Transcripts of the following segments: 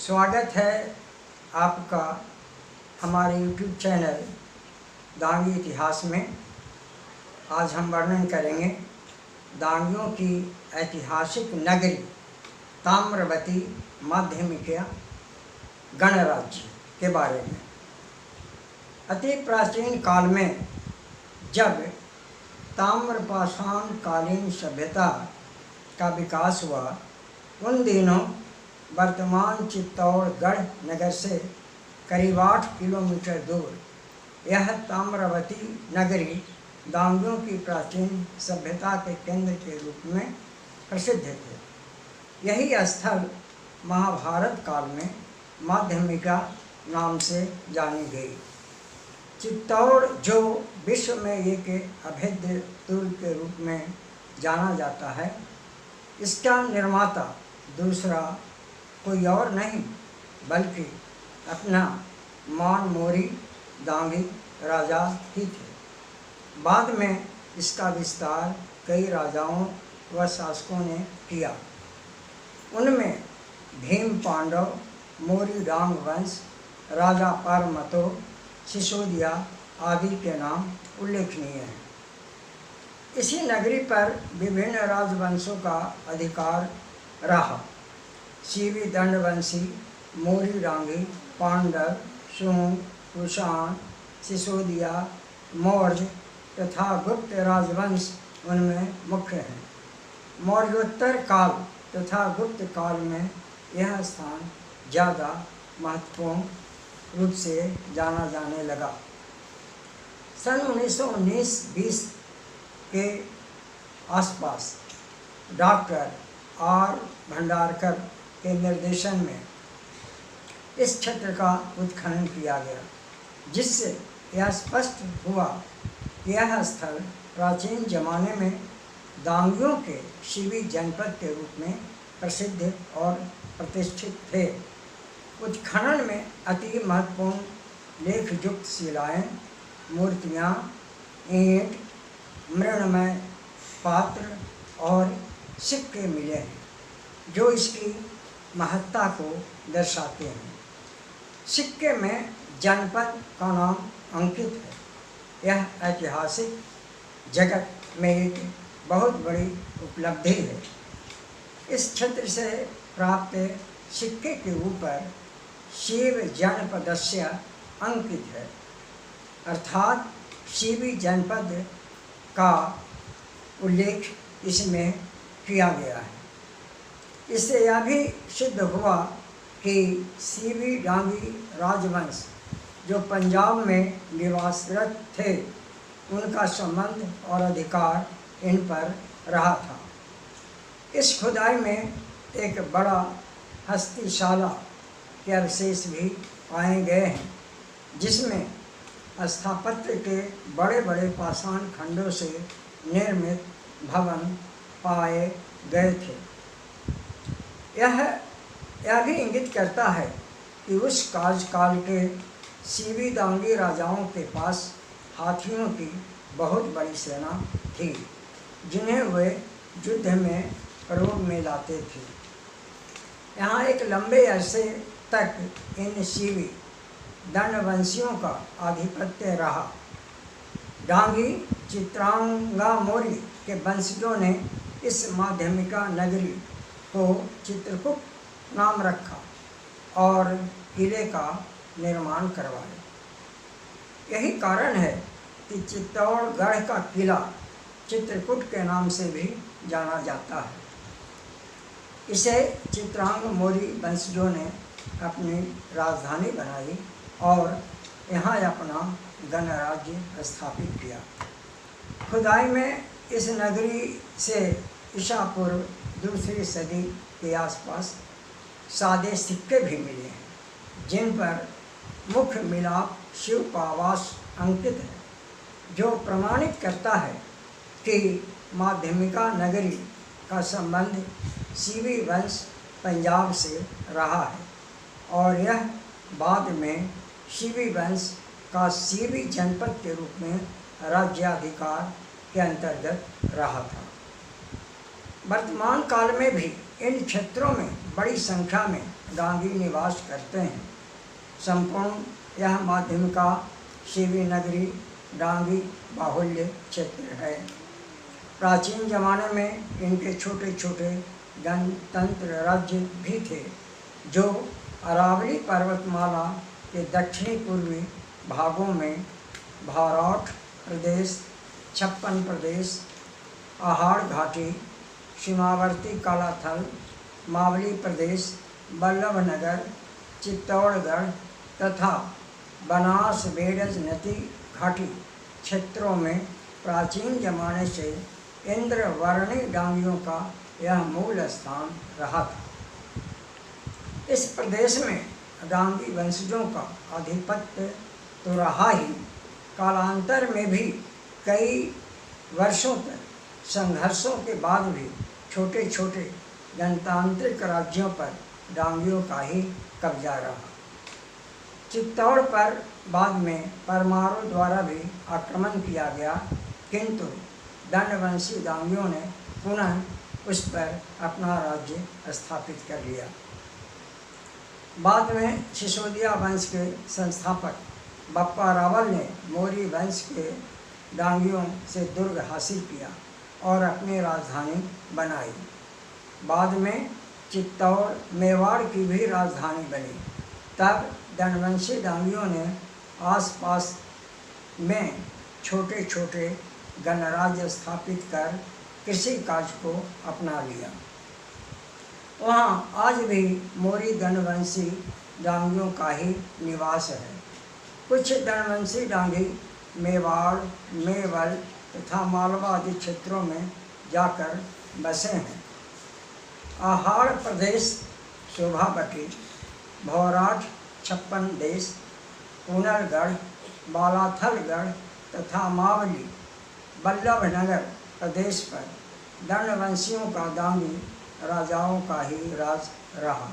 स्वागत है आपका हमारे YouTube चैनल दांगी इतिहास में। आज हम वर्णन करेंगे दांगियों की ऐतिहासिक नगरी ताम्रवती माध्यमिका गणराज्य के बारे में। अति प्राचीन काल में जब ताम्रपाषाण कालीन सभ्यता का विकास हुआ, उन दिनों वर्तमान चित्तौड़गढ़ नगर से करीब 8 किलोमीटर दूर यह ताम्रवती नगरी दांगियों की प्राचीन सभ्यता के केंद्र के रूप में प्रसिद्ध थे। यही स्थल महाभारत काल में माध्यमिका नाम से जानी गई। चित्तौड़ जो विश्व में एक अभेद्य तुल के रूप में जाना जाता है, इसका निर्माता दूसरा कोई और नहीं बल्कि अपना मानमोरी दांगी राजा ही थे। बाद में इसका विस्तार कई राजाओं व शासकों ने किया। उनमें भीम पांडव, मोरी डांग वंश, राजा परमतो, सिसोदिया आदि के नाम उल्लेखनीय हैं। इसी नगरी पर विभिन्न राजवंशों का अधिकार रहा। सीवी दंडवंशी, मोरी डांगी, पांडव, सूंग, कुषाण, सिसोदिया, मौर्य तथा गुप्त राजवंश उनमें मुख्य हैं। मौर्योत्तर काल तथा गुप्त काल में यह स्थान ज़्यादा महत्वपूर्ण रूप से जाना जाने लगा। सन 1919-20 के आसपास डॉक्टर आर भंडारकर के निर्देशन में इस क्षेत्र का उत्खनन किया गया, जिससे यह स्पष्ट हुआ कि यह स्थल प्राचीन जमाने में दांगियों के शिवी जनपद के रूप में प्रसिद्ध और प्रतिष्ठित थे। उत्खनन में अति महत्वपूर्ण लेखयुक्त शिलाएँ, मूर्तियाँ, ईंट, मृणमय पात्र और सिक्के मिले हैं, जो इसकी महत्ता को दर्शाते हैं। सिक्के में जनपद का नाम अंकित है। यह ऐतिहासिक जगत में एक बहुत बड़ी उपलब्धि है। इस क्षेत्र से प्राप्त सिक्के के ऊपर शिव जनपदस्य अंकित है, अर्थात शिवी जनपद का उल्लेख इसमें किया गया है। इससे यह भी सिद्ध हुआ कि सीवी डांगी राजवंश जो पंजाब में निवासरत थे, उनका संबंध और अधिकार इन पर रहा था। इस खुदाई में एक बड़ा हस्तिशाला के अवशेष भी पाए गए हैं, जिसमें स्थापत्य के बड़े बड़े पाषाण खंडों से निर्मित भवन पाए गए थे। यह भी इंगित करता है कि उस काल के सीवी दांगी राजाओं के पास हाथियों की बहुत बड़ी सेना थी, जिन्हें वे युद्ध में प्रयोग में लाते थे। यहाँ एक लंबे अरसे तक इन सीवी दंडवंशियों का आधिपत्य रहा। डांगी चित्रांगा मोरी के वंशजों ने इस माध्यमिका नगरी को चित्रकूट नाम रखा और किले का निर्माण करवाया। यही कारण है कि चित्तौड़गढ़ का किला चित्रकूट के नाम से भी जाना जाता है। इसे चित्रांग मोरी वंशजों ने अपनी राजधानी बनाई और यहाँ अपना गणराज्य स्थापित किया। खुदाई में इस नगरी से ईसा पूर्व 2री सदी के आसपास सादे सिक्के भी मिले हैं, जिन पर मुख्य मिलाप शिव का आवास अंकित है, जो प्रमाणित करता है कि माध्यमिका नगरी का संबंध सीवी वंश पंजाब से रहा है और यह बाद में सीवी वंश का सीवी जनपद के रूप में राज्याधिकार के अंतर्गत रहा था। वर्तमान काल में भी इन क्षेत्रों में बड़ी संख्या में डांगी निवास करते हैं। संपूर्ण यह माध्यमिका शिवी नगरी डांगी बाहुल्य क्षेत्र है। प्राचीन जमाने में इनके छोटे छोटे गणतंत्र राज्य भी थे, जो अरावली पर्वतमाला के दक्षिणी पूर्वी भागों में भाराठ प्रदेश, छप्पन प्रदेश, आहाड़ घाटी, सीमावर्ती कालाथल, मावली प्रदेश, बल्लभनगर, चित्तौड़गढ़ तथा बनास बेडज नदी घाटी क्षेत्रों में प्राचीन जमाने से इंद्रवर्णी डांगियों का यह मूल स्थान रहा था। इस प्रदेश में डांगी वंशजों का आधिपत्य तो रहा ही, कालांतर में भी कई वर्षों तक संघर्षों के बाद भी छोटे छोटे गणतांत्रिक राज्यों पर डांगियों का ही कब्जा रहा। चित्तौड़ पर बाद में परमारों द्वारा भी आक्रमण किया गया, किंतु दंडवंशी डांगियों ने पुनः उस पर अपना राज्य स्थापित कर लिया। बाद में सिसोदिया वंश के संस्थापक बप्पा रावल ने मौर्य वंश के डांगियों से दुर्ग हासिल किया और अपनी राजधानी बनाई। बाद में चित्तौड़ मेवाड़ की भी राजधानी बनी। तब दंडवंशी डांगियों ने आसपास में छोटे छोटे गणराज्य स्थापित कर कृषि कार्य को अपना लिया। वहाँ आज भी मौर्य दंडवंशी डांगियों का ही निवास है। कुछ दंडवंशी डांगी मेवाड़, मेवल तथा मालवा आदि क्षेत्रों में जाकर बसे हैं। आहाड़ प्रदेश, शोभाबटी, भौराठ, छप्पन देश, पूनलगढ़, बालाथलगढ़ तथा मावली, बल्लभनगर प्रदेश पर दंडवंशियों का डांगी राजाओं का ही राज रहा।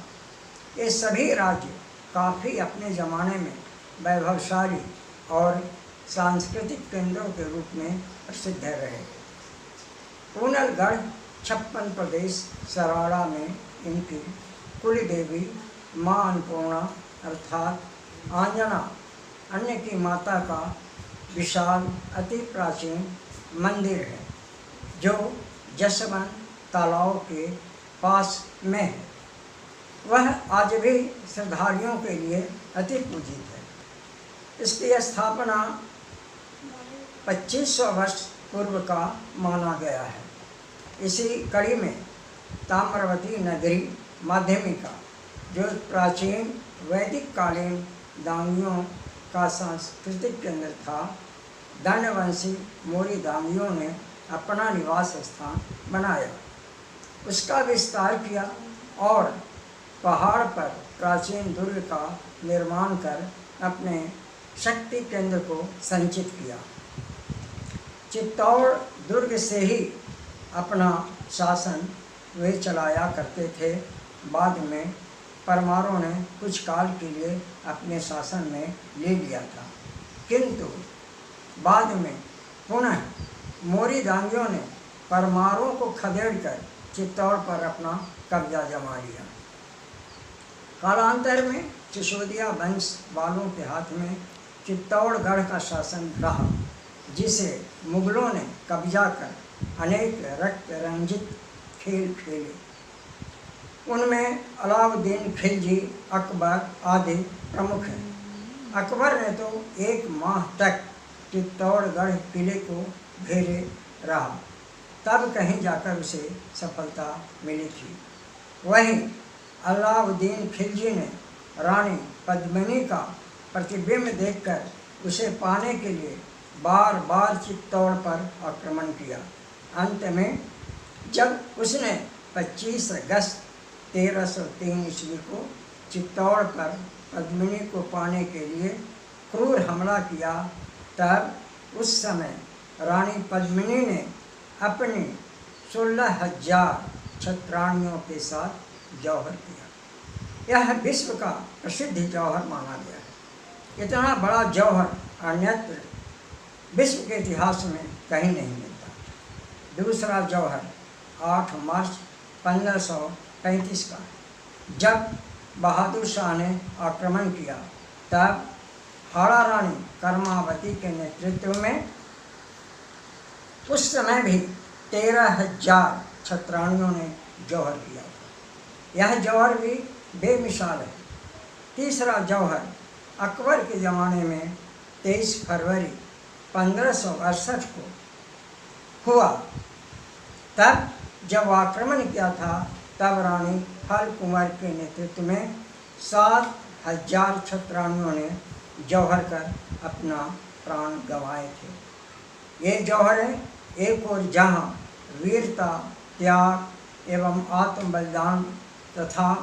ये सभी राज्य काफ़ी अपने ज़माने में वैभवशाली और सांस्कृतिक केंद्रों के रूप में प्रसिद्ध रहे। पूनलगढ़, छप्पन प्रदेश, सराड़ा में इनकी कुल देवी माँ अन्नपूर्णा अर्थात आंजना अन्य की माता का विशाल अति प्राचीन मंदिर है, जो जसवंत तालाब के पास में है। वह आज भी श्रद्धालुओं के लिए अति पूजित है। इसकी स्थापना 2500 वर्ष पूर्व का माना गया है। इसी कड़ी में ताम्रवती नगरी माध्यमिका, जो प्राचीन वैदिक कालीन डांगियों का सांस्कृतिक केंद्र था, दंडवंशी मौर्य डांगियों ने अपना निवास स्थान बनाया, उसका विस्तार किया और पहाड़ पर प्राचीन दुर्ग का निर्माण कर अपने शक्ति केंद्र को संचित किया। चित्तौड़ दुर्ग से ही अपना शासन वे चलाया करते थे। बाद में परमारों ने कुछ काल के लिए अपने शासन में ले लिया था, किंतु बाद में पुनः मौर्य डांगियों ने परमारों को खदेड़कर चित्तौड़ पर अपना कब्जा जमा लिया। कालांतर में सिसोदिया वंश वालों के हाथ में चित्तौड़गढ़ का शासन रहा, जिसे मुगलों ने कब्जा कर अनेक रक्त रंजित खेल खेले। उनमें अलाउद्दीन खिलजी, अकबर आदि प्रमुख हैं। अकबर ने तो 1 माह तक चित्तौड़गढ़ किले को घेरे रहा, तब कहीं जाकर उसे सफलता मिली थी। वहीं अलाउद्दीन खिलजी ने रानी पद्मिनी का प्रतिबिंब देखकर उसे पाने के लिए बार बार चित्तौड़ पर आक्रमण किया। अंत में जब उसने 25 अगस्त 1303 ईस्वी को चित्तौड़ पर पद्मिनी को पाने के लिए क्रूर हमला किया, तब उस समय रानी पद्मिनी ने अपनी 16,000 छत्राणियों के साथ जौहर किया। यह विश्व का प्रसिद्ध जौहर माना गया है। इतना बड़ा जौहर अन्यत्र विश्व के इतिहास में कहीं नहीं मिलता। दूसरा जौहर 8 मार्च 1535 का, जब बहादुर शाह ने आक्रमण किया, तब हाड़ा रानी कर्मावती के नेतृत्व में उस समय भी 13,000 छत्राणियों ने जौहर किया। यह जौहर भी बेमिसाल है। तीसरा जौहर अकबर के ज़माने में 23 फरवरी 1568 को हुआ। तब जब आक्रमण किया था, तब रानी फल कुंवर के नेतृत्व में 7,000 छत्राणियों ने जौहर कर अपना प्राण गंवाए थे। ये जौहरें एक और जहाँ वीरता, त्याग एवं आत्म बलिदान तथा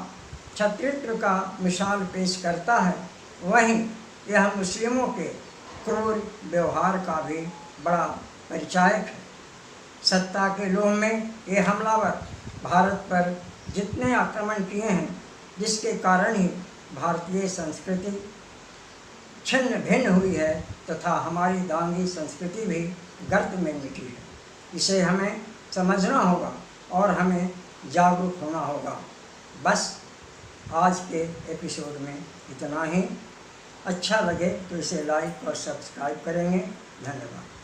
क्षत्रित्व का मिसाल पेश करता है, वहीं यह मुस्लिमों के क्रूर व्यवहार का भी बड़ा परिचायक है। सत्ता के लोभ में ये हमलावर भारत पर जितने आक्रमण किए हैं, जिसके कारण ही भारतीय संस्कृति छिन्न भिन्न हुई है तथा हमारी दांगी संस्कृति भी गर्त में मिटी है। इसे हमें समझना होगा और हमें जागरूक होना होगा। बस आज के एपिसोड में इतना ही। अच्छा लगे तो इसे लाइक और सब्सक्राइब करेंगे। धन्यवाद।